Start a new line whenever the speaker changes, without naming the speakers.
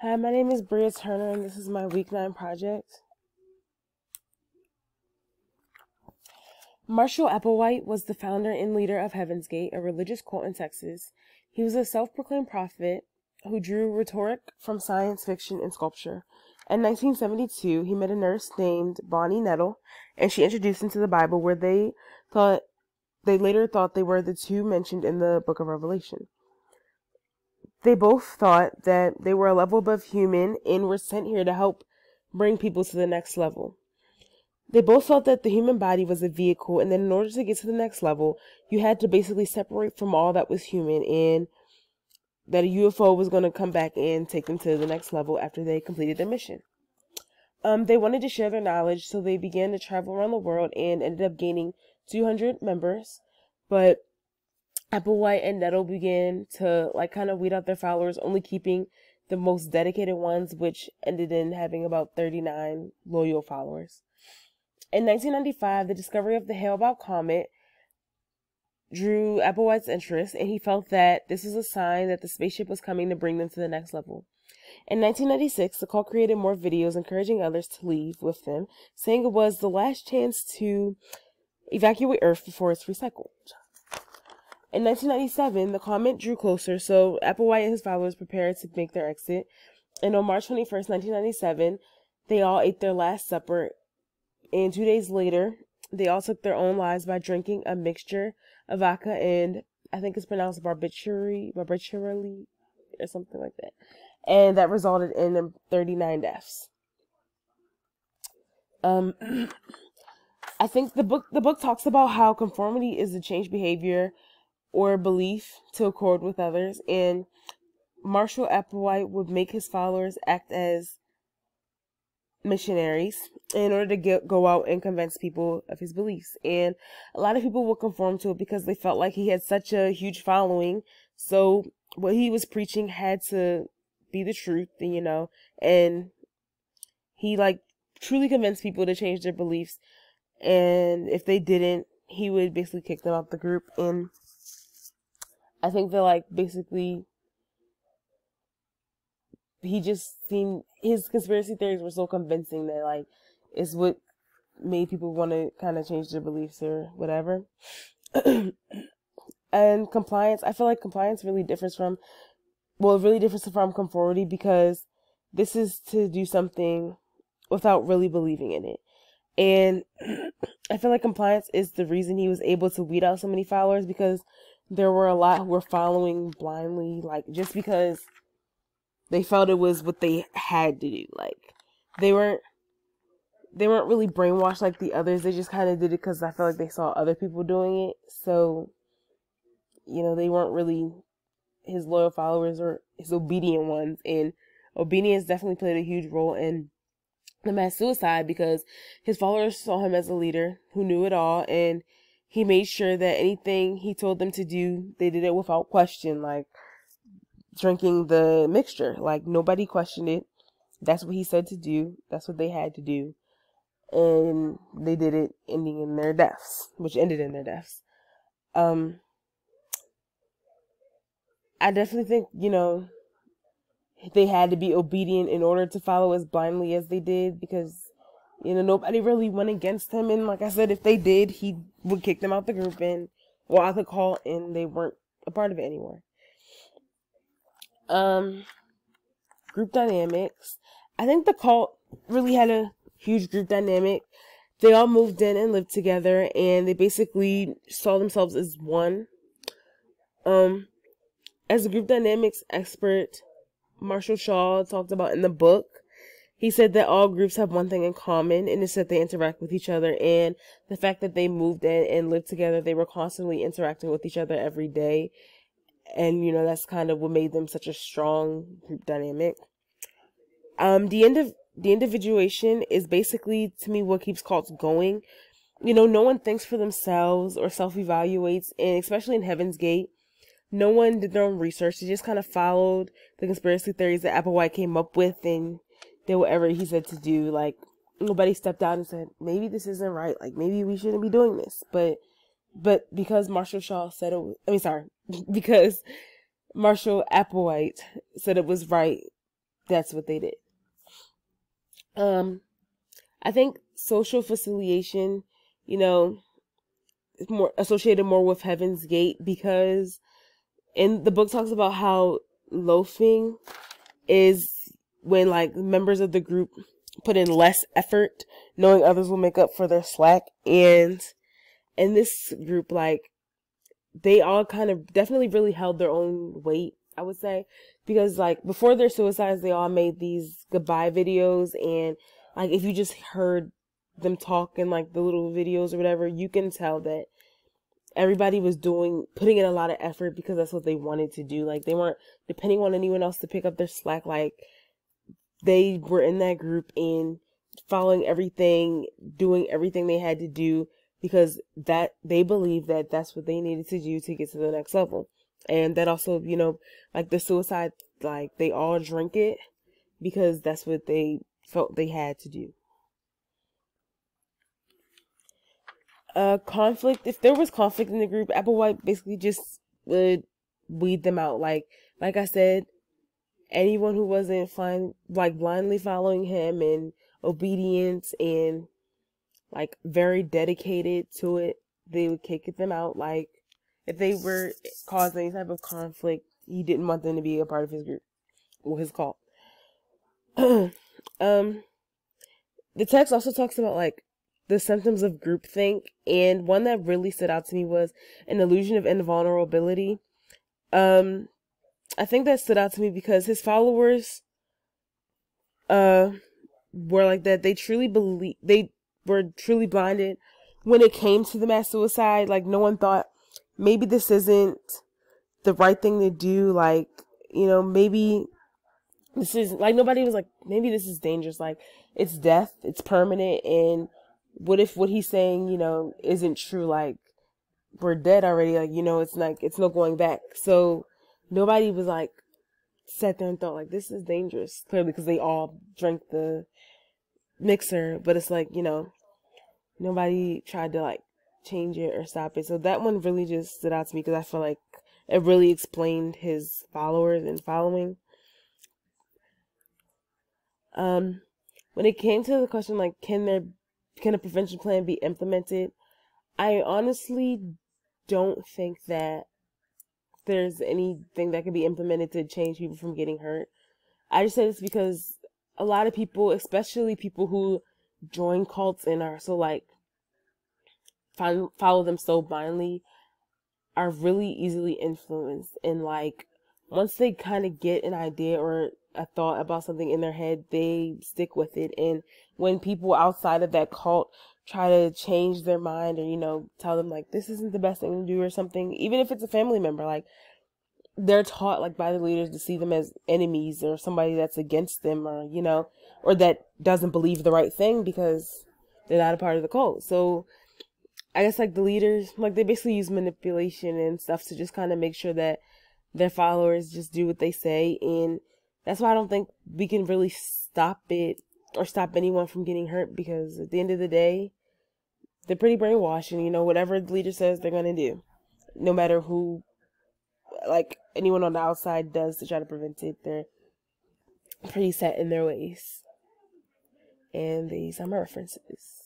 Hi, my name is Bria Turner, and this is my Week 9 project. Marshall Applewhite was the founder and leader of Heaven's Gate, a religious cult in Texas. He was a self-proclaimed prophet who drew rhetoric from science fiction and sculpture. In 1972, he met a nurse named Bonnie Nettle, and she introduced him to the Bible, where they later thought they were the two mentioned in the book of Revelation. They both thought that they were a level above human and were sent here to help bring people to the next level. They both felt that the human body was a vehicle, and that in order to get to the next level, you had to basically separate from all that was human, and that a UFO was going to come back and take them to the next level after they completed their mission. They wanted to share their knowledge, so they began to travel around the world and ended up gaining 200 members, but Applewhite and Nettle began to kind of weed out their followers, only keeping the most dedicated ones, which ended in having about 39 loyal followers. In 1995, the discovery of the Hale-Bopp comet drew Applewhite's interest, and he felt that this was a sign that the spaceship was coming to bring them to the next level. In 1996, the cult created more videos encouraging others to leave with them, saying it was the last chance to evacuate Earth before it's recycled. In 1997, the comet drew closer, so Applewhite and his followers prepared to make their exit. And on March 21st, 1997, they all ate their last supper. And 2 days later, they all took their own lives by drinking a mixture of vodka and, I think it's pronounced barbiturate, or something like that. And that resulted in 39 deaths. I think the book talks about how conformity is the changed behavior or belief to accord with others, and Marshall Applewhite would make his followers act as missionaries in order to go out and convince people of his beliefs. And a lot of people would conform to it because they felt like he had such a huge following, so what he was preaching had to be the truth, and he truly convinced people to change their beliefs, and if they didn't, he would basically kick them out the group. And I think that basically he just seemed, his conspiracy theories were so convincing that it's what made people want to kind of change their beliefs or whatever. And compliance, I feel like compliance really differs from conformity, because this is to do something without really believing in it. And I feel like compliance is the reason he was able to weed out so many followers, because there were a lot who were following blindly, just because they felt it was what they had to do. They weren't really brainwashed like the others. They just kind of did it because I felt like they saw other people doing it. So, they weren't really his loyal followers or his obedient ones. And obedience definitely played a huge role in the mass suicide, because his followers saw him as a leader who knew it all, and he made sure that anything he told them to do, they did it without question, like drinking the mixture. Nobody questioned it. That's what he said to do. That's what they had to do. And they did it, ending in their deaths, which ended in their deaths. I definitely think, they had to be obedient in order to follow as blindly as they did, because nobody really went against him. And like I said, if they did, he would kick them out the group or out the cult, and they weren't a part of it anymore. Group dynamics. I think the cult really had a huge group dynamic. They all moved in and lived together, and they basically saw themselves as one. As a group dynamics expert, Marshall Shaw talked about in the book, he said that all groups have one thing in common, and it's that they interact with each other. And the fact that they moved in and lived together, they were constantly interacting with each other every day. And, that's kind of what made them such a strong group dynamic. The individuation is basically, to me, what keeps cults going. No one thinks for themselves or self-evaluates, and especially in Heaven's Gate, no one did their own research. They just kind of followed the conspiracy theories that Applewhite came up with and did whatever he said to do. Nobody stepped out and said, maybe this isn't right. Maybe we shouldn't be doing this. But because Marshall Applewhite said it was right, that's what they did. I think social facilitation, you know, is more associated more with Heaven's Gate, because in the book talks about how loafing is when like members of the group put in less effort, knowing others will make up for their slack. And in this group, like, they all kind of definitely really held their own weight, I would say, because like before their suicides, they all made these goodbye videos, and like if you just heard them talk in like the little videos or whatever, you can tell that everybody was putting in a lot of effort because that's what they wanted to do. Like, they weren't depending on anyone else to pick up their slack. Like, they were in that group and following everything, doing everything they had to do, because that they believed that that's what they needed to do to get to the next level. And that also, you know, like the suicide, like they all drink it because that's what they felt they had to do. Conflict. If there was conflict in the group, Applewhite basically just would weed them out. Like I said, anyone who wasn't blindly following him and obedient and like very dedicated to it, they would kick them out. Like, if they were causing any type of conflict, he didn't want them to be a part of his group or his cult. The text also talks about like the symptoms of groupthink, and one that really stood out to me was an illusion of invulnerability. I think that stood out to me because his followers were like that. They were truly blinded when it came to the mass suicide. Like, no one thought maybe this isn't the right thing to do. Like, you know, maybe this is like, nobody was like, maybe this is dangerous. Like, it's death, it's permanent, and what if what he's saying, you know, isn't true? Like, we're dead already. Like, you know, it's no going back. So nobody was like sat there and thought like, this is dangerous, clearly, because they all drank the mixer. But it's like, you know, nobody tried to like change it or stop it. So that one really just stood out to me because I feel like it really explained his followers and following. When it came to the question like, can a prevention plan be implemented, I honestly don't think that there's anything that can be implemented to change people from getting hurt. I just say this because a lot of people, especially people who join cults and are so like follow them so blindly, are really easily influenced. And like, once they kind of get an idea or a thought about something in their head, they stick with it. And when people outside of that cult try to change their mind, or, you know, tell them like, this isn't the best thing to do or something, even if it's a family member, like, they're taught like by the leaders to see them as enemies or somebody that's against them, or, you know, or that doesn't believe the right thing because they're not a part of the cult. So I guess like the leaders, like, they basically use manipulation and stuff to just kind of make sure that their followers just do what they say. And that's why I don't think we can really stop it or stop anyone from getting hurt, because at the end of the day, they're pretty brainwashed, and, you know, whatever the leader says, they're going to do, no matter who, like, anyone on the outside does to try to prevent it. They're pretty set in their ways. And these are my references.